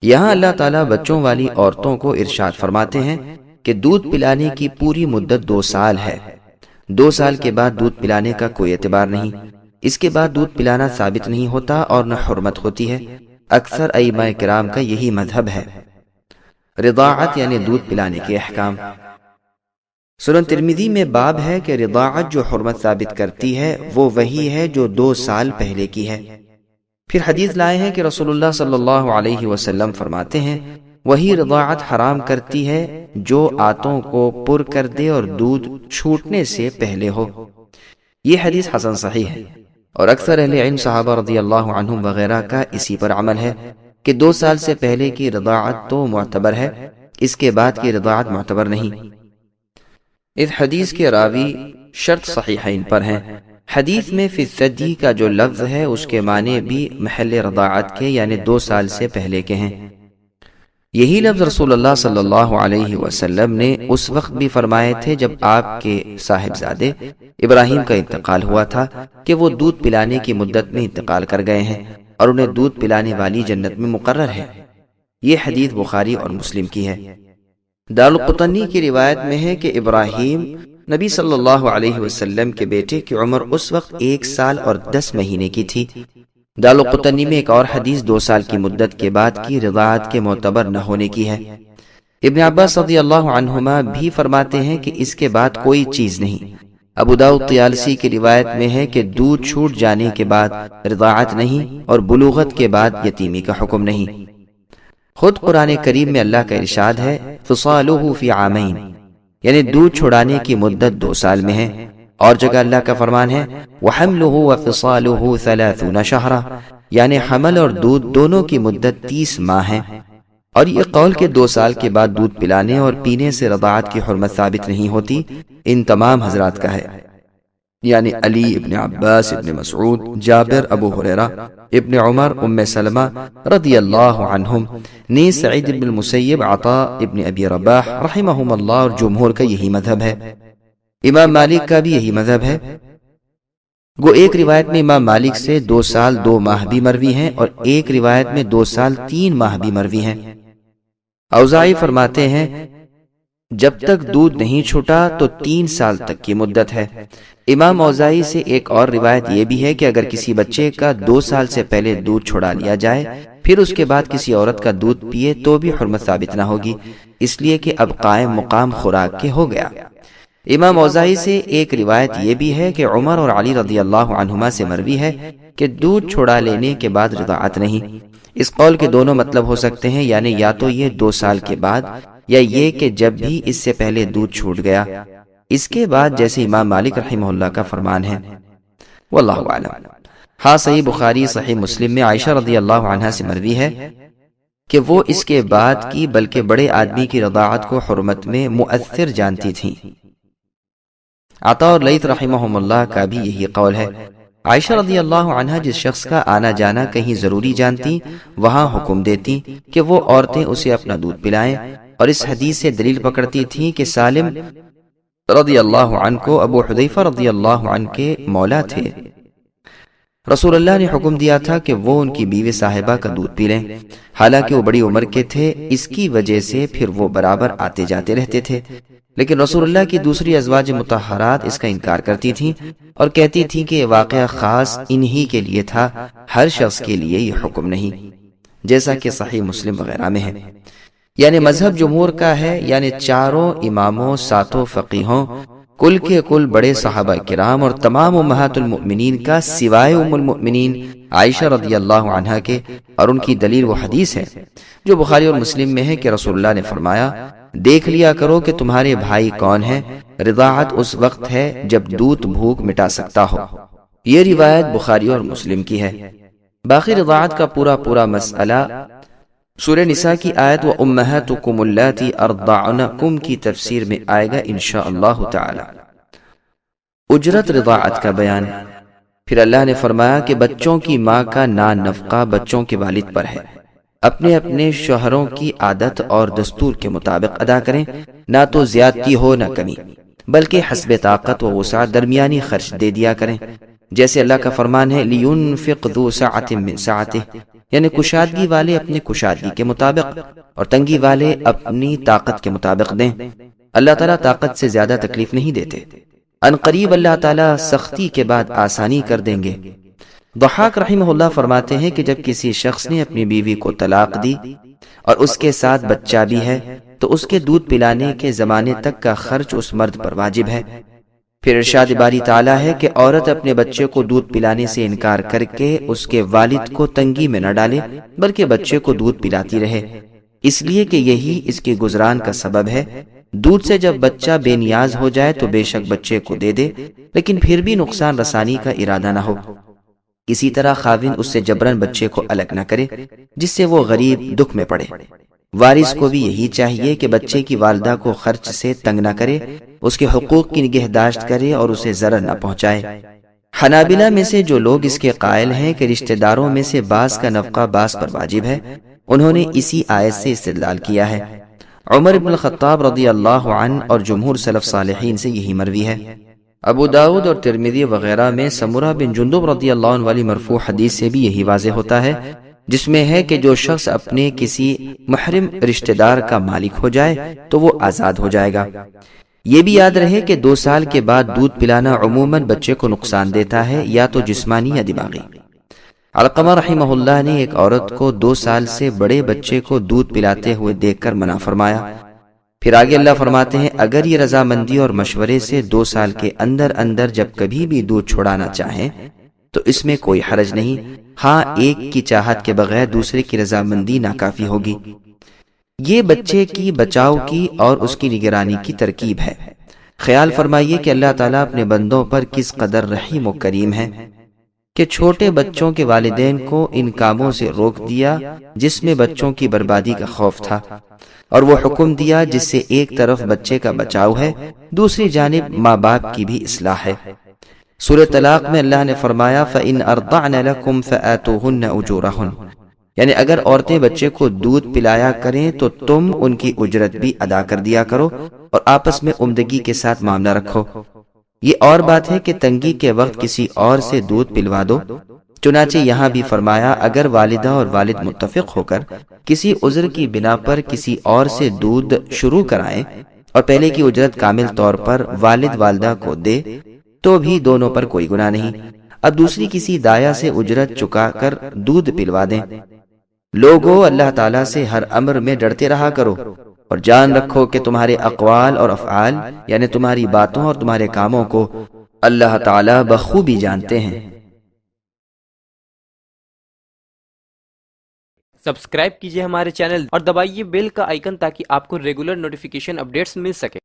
یہاں اللہ تعالیٰ بچوں والی عورتوں کو ارشاد فرماتے ہیں کہ دودھ پلانے کی پوری مدت 2 سال ہے۔ 2 سال کے بعد دودھ پلانے کا کوئی اعتبار نہیں، اس کے بعد دودھ پلانا ثابت نہیں ہوتا اور نہ حرمت ہوتی ہے۔ اکثر ائمہ کرام کا یہی مذہب ہے۔ رضاعت یعنی دودھ پلانے کے احکام۔ سنن ترمذی میں باب ہے کہ رضاعت جو حرمت ثابت کرتی ہے وہ وہی ہے جو 2 سال پہلے کی ہے۔ پھر حدیث لائے ہیں کہ رسول اللہ صلی اللہ علیہ وسلم فرماتے ہیں وہی رضاعت حرام کرتی ہے جو آتوں کو پر کر دے اور دودھ چھوٹنے سے پہلے ہو۔ یہ حدیث حسن صحیح ہے، اور اکثر اہل علم صحابہ رضی اللہ عنہم وغیرہ کا اسی پر عمل ہے کہ 2 سال سے پہلے کی رضاعت تو معتبر ہے، اس کے بعد کی رضاعت معتبر نہیں۔ اس حدیث کے راوی شرط صحیحین پر ہیں۔ حدیث میں فی الثدی کا جو لفظ ہے اس کے معنی بھی محل رضاعت کے یعنی 2 سال سے پہلے کے ہیں۔ یہی لفظ رسول اللہ صلی اللہ علیہ وسلم نے اس وقت بھی فرمائے تھے جب آپ کے صاحبزادے ابراہیم کا انتقال ہوا تھا کہ وہ دودھ پلانے کی مدت میں انتقال کر گئے ہیں اور انہیں دودھ پلانے والی جنت میں مقرر ہے۔ یہ حدیث بخاری اور مسلم کی ہے۔ دارالقطنی کی روایت میں ہے کہ ابراہیم نبی صلی اللہ علیہ وسلم کے بیٹے کی عمر اس وقت 1 سال اور 10 مہینے کی تھی۔ دارالقطنی میں ایک اور حدیث 2 سال کی مدت کے بعد کی رضاعت کے معتبر نہ ہونے کی ہے۔ ابن عباس رضی اللہ عنہما بھی فرماتے ہیں کہ اس کے بعد کوئی چیز نہیں۔ ابو داؤد طیالسی کی روایت میں ہے کہ دودھ چھوٹ جانے کے بعد رضاعت نہیں اور بلوغت کے بعد یتیمی کا حکم نہیں۔ خود قرآن کریم میں اللہ کا ارشاد ہے فصالہ فی عامین، یعنی دودھ چھڑانے کی مدت 2 سال میں ہے، اور جگہ اللہ کا فرمان ہے وَحَمْلُهُ وَفِصَالُهُ 30 شَهْرًا، یعنی حمل اور دودھ دونوں کی مدت 30 ماہ ہے۔ اور یہ قول کہ 2 سال کے بعد دودھ پلانے اور پینے سے رضاعت کی حرمت ثابت نہیں ہوتی ان تمام حضرات کا ہے، یعنی علی، ابن عباس، ابن مسعود، جابر، ابو ہریرہ، ابن عمر، ام سلمہ رضی اللہ عنہم، نیز سعید ابن المسیب، عطاء ابن ابی رباح رحمہم اللہ، اور جمہور کا یہی مذہب ہے۔ امام مالک کا بھی یہی مذہب ہے۔ گو ایک روایت میں امام مالک سے 2 سال 2 ماہ بھی مروی ہیں اور ایک روایت میں 2 سال 3 ماہ بھی مروی ہیں۔ اوزاعی فرماتے ہیں جب تک دودھ نہیں چھوٹا تو 3 سال تک کی مدت ہے۔ امام اوزاعی سے ایک اور روایت یہ بھی ہے کہ اگر کسی بچے کا 2 سال سے پہلے دودھ چھڑا لیا جائے پھر اس کے بعد کسی عورت کا دودھ پیے تو بھی حرمت ثابت نہ ہوگی، اس لیے کہ اب قائم مقام خوراک کے ہو گیا۔ امام اوزاعی سے ایک روایت یہ بھی ہے کہ عمر اور علی رضی اللہ عنہما سے مروی ہے کہ دودھ چھڑا لینے کے بعد رضاعت نہیں۔ اس قول کے دونوں مطلب ہو سکتے ہیں، یعنی یا تو یہ 2 سال کے بعد یا یہ کہ جب بھی اس سے پہلے دودھ چھوٹ گیا، اس کے بعد جیسے امام مالک رحمہ اللہ کا فرمان ہے۔ واللہ اعلم۔ ہاں صحیح بخاری، صحیح مسلم میں عائشہ رضی اللہ عنہا سے مروی ہے کہ وہ اس کے بعد کی بلکہ بڑے آدمی کی رضاعت کو حرمت میں مؤثر جانتی تھیں۔ عطا اور لیث رحمہم اللہ کا بھی یہی قول ہے۔ عائشہ رضی اللہ عنہا جس شخص کا آنا جانا کہیں ضروری جانتی وہاں حکم دیتی کہ وہ عورتیں اسے اپنا دودھ پلائیں، اور اس حدیث سے دلیل پکڑتی تھیں کہ سالم رضی اللہ عنہ کو ابو حذیفہ رضی اللہ عنہ کے مولا تھے۔ رسول اللہ نے حکم دیا تھا کہ وہ ان کی بیوی صاحبہ کا دودھ پی لیں، حالانکہ وہ بڑی عمر کے تھے، اس کی وجہ سے پھر وہ برابر آتے جاتے رہتے تھے، لیکن رسول اللہ کی دوسری ازواج مطہرات اس کا انکار کرتی تھیں اور کہتی تھیں کہ یہ واقعہ خاص انہی کے لیے تھا، ہر شخص کے لیے یہ حکم نہیں، جیسا کہ صحیح مسلم وغیرہ میں ہے۔ یعنی مذہب جمہور کا ہے، یعنی 4 اماموں، 7 فقیہوں، کل کے کل بڑے صحابہ کرام اور تمام امہات المؤمنین کا سوائے ام المؤمنین عائشہ رضی اللہ عنہا کے، اور ان کی دلیل وہ حدیث ہے جو بخاری اور مسلم میں ہے کہ رسول اللہ نے فرمایا دیکھ لیا کرو کہ تمہارے بھائی کون ہیں، رضاعت اس وقت ہے جب دودھ بھوک مٹا سکتا ہو۔ یہ روایت بخاری اور مسلم کی ہے۔ باقی رضاعت کا پورا مسئلہ سورہ نساء کی آیت وَأُمَّهَاتُكُمُ اللَّاتِي أَرْضَعْنَكُمْ کی تفسیر میں آئے گا انشاءاللہ تعالی۔ اجرت رضاعت کا بیان۔ پھر اللہ نے فرمایا کہ بچوں کی ماں کا نان نفقہ بچوں کے والد پر ہے، اپنے اپنے شوہروں کی عادت اور دستور کے مطابق ادا کریں، نہ تو زیادتی ہو نہ کمی، بلکہ حسب طاقت و وسعت درمیانی خرچ دے دیا کریں، جیسے اللہ کا فرمان ہے لِيُنْفِقْ ذُو سَعَةٍ مِّن سَعَتِهِ، یعنی کشادگی والے اپنے کشادگی کے مطابق اور تنگی والے اپنی طاقت کے مطابق دیں۔ اللہ تعالیٰ طاقت سے زیادہ تکلیف نہیں دیتے۔ ان قریب اللہ تعالیٰ سختی کے بعد آسانی کر دیں گے۔ ضحاک رحمہ اللہ فرماتے ہیں کہ جب کسی شخص نے اپنی بیوی کو طلاق دی اور اس کے ساتھ بچہ بھی ہے تو اس کے دودھ پلانے کے زمانے تک کا خرچ اس مرد پر واجب ہے۔ پھر ارشاد باری تعالیٰ ہے کہ عورت اپنے بچے کو دودھ پلانے سے انکار کر کے اس کے والد کو تنگی میں نہ ڈالے بلکہ بچے کو دودھ پلاتی رہے، اس لیے کہ یہی اس کی گزران کا سبب ہے۔ دودھ سے جب بچہ بے نیاز ہو جائے تو بے شک بچے کو دے دے، لیکن پھر بھی نقصان رسانی کا ارادہ نہ ہو۔ اسی طرح خاوند اس سے جبرن بچے کو الگ نہ کرے جس سے وہ غریب دکھ میں پڑے۔ وارث کو بھی یہی چاہیے کہ بچے کی والدہ کو خرچ سے تنگ نہ کرے، اس کے حقوق کی نگہداشت کرے اور اسے ضرر نہ پہنچائے۔ حنابلہ میں سے جو لوگ اس کے قائل ہیں کہ رشتہ داروں میں سے بعض کا نفقہ بعض پر واجب ہے، انہوں نے اسی آیت سے استدلال کیا ہے۔ عمر بن الخطاب رضی اللہ عنہ اور جمہور سلف صالحین سے یہی مروی ہے۔ ابو داؤد اور ترمذی وغیرہ میں سمرہ بن جندب رضی اللہ عنہ والی مرفوع حدیث سے بھی یہی واضح ہوتا ہے، جس میں ہے کہ جو شخص اپنے کسی محرم رشتہ دار کا مالک ہو جائے تو وہ آزاد ہو جائے گا۔ یہ بھی یاد رہے کہ 2 سال کے بعد دودھ پلانا عموماً بچے کو نقصان دیتا ہے، یا تو جسمانی یا دماغی۔ علقمہ رحمہ اللہ نے ایک عورت کو 2 سال سے بڑے بچے کو دودھ پلاتے ہوئے دیکھ کر منع فرمایا۔ پھر آگے اللہ فرماتے ہیں اگر یہ رضامندی اور مشورے سے 2 سال کے اندر اندر جب کبھی بھی دودھ چھڑانا چاہیں تو اس میں کوئی حرج نہیں، ہاں ایک کی چاہت کے بغیر دوسرے کی رضامندی ناکافی ہوگی۔ یہ بچے کی بچاؤ کی اور اس کی نگرانی کی ترکیب ہے۔ خیال فرمائیے کہ اللہ تعالیٰ اپنے بندوں پر کس قدر رحیم و کریم ہے کہ چھوٹے بچوں کے والدین کو ان کاموں سے روک دیا جس میں بچوں کی بربادی کا خوف تھا، اور وہ حکم دیا جس سے ایک طرف بچے کا بچاؤ ہے، دوسری جانب ماں باپ کی بھی اصلاح ہے۔ سورہ طلاق میں اللہ نے فرمایا فَإِنْ أَرْضَعْنَ لَكُمْ فَآتُوهُنَّ أُجُورَهُنَّ، یعنی اگر عورتیں بچے کو دودھ پلایا کریں تو تم ان کی اجرت بھی ادا کر دیا کرو اور آپس میں عمدگی کے ساتھ معاملہ رکھو۔ یہ اور بات ہے کہ تنگی کے وقت کسی اور سے دودھ پلوا دو، چنانچہ یہاں بھی فرمایا اگر والدہ اور والد متفق ہو کر کسی عذر کی بنا پر کسی اور سے دودھ شروع کرائیں اور پہلے کی اجرت کامل طور پر والد والدہ کو دے تو بھی دونوں پر کوئی گناہ نہیں۔ اب دوسری کسی دایا سے اجرت چکا کر دودھ پلوا دیں۔ لوگو اللہ تعالیٰ سے ہر امر میں ڈرتے رہا کرو اور جان رکھو کہ تمہارے اقوال اور افعال یعنی تمہاری باتوں اور تمہارے کاموں کو اللہ تعالیٰ بخوبی جانتے ہیں۔ سبسکرائب کیجئے ہمارے چینل اور دبائیے بیل کا آئیکن تاکہ آپ کو ریگولر نوٹیفیکیشن اپڈیٹس مل سکے۔